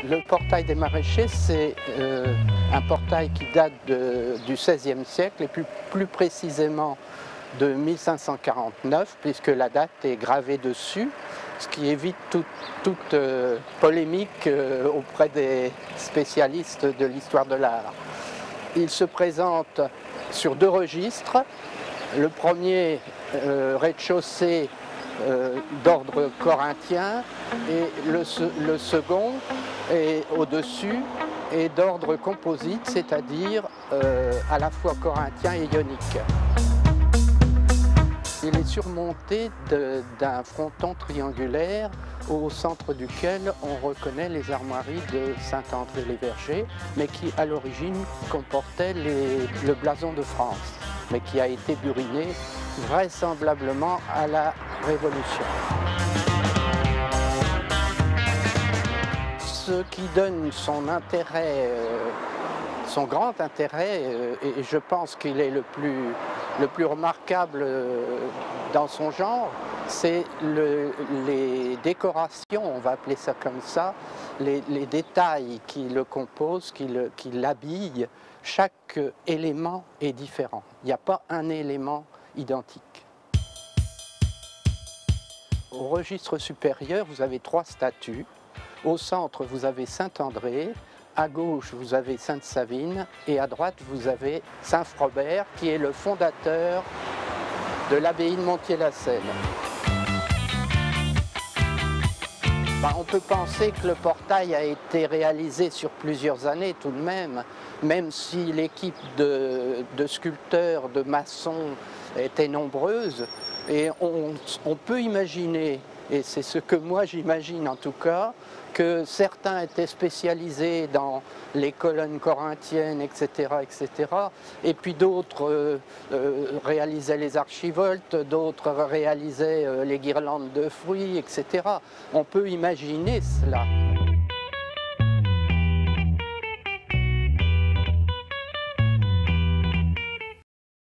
Le portail des Maraîchers, c'est un portail qui date du XVIe siècle et plus précisément de 1549, puisque la date est gravée dessus, ce qui évite toute polémique auprès des spécialistes de l'histoire de l'art. Il se présente sur deux registres. Le premier, rez-de-chaussée, d'ordre corinthien, et le second est au-dessus et d'ordre composite, c'est-à-dire à la fois corinthien et ionique. Il est surmonté d'un fronton triangulaire au centre duquel on reconnaît les armoiries de Saint-André-les-Vergers, mais qui à l'origine comportait le blason de France, mais qui a été buriné vraisemblablement à la Révolution. Ce qui donne son intérêt, son grand intérêt, et je pense qu'il est le plus remarquable dans son genre, c'est les décorations, on va appeler ça comme ça, les détails qui le composent, qui l'habillent. Chaque élément est différent. Il n'y a pas un élément identique. Au registre supérieur, vous avez trois statues. Au centre, vous avez Saint-André. À gauche, vous avez Sainte-Savine. Et à droite, vous avez Saint-Frobert, qui est le fondateur de l'abbaye de Montier-la-Seine. On peut penser que le portail a été réalisé sur plusieurs années tout de même si l'équipe de sculpteurs, de maçons était nombreuse. Et on peut imaginer, et c'est ce que moi j'imagine en tout cas, que certains étaient spécialisés dans les colonnes corinthiennes, etc., etc. Et puis d'autres réalisaient les archivoltes, d'autres réalisaient les guirlandes de fruits, etc. On peut imaginer cela.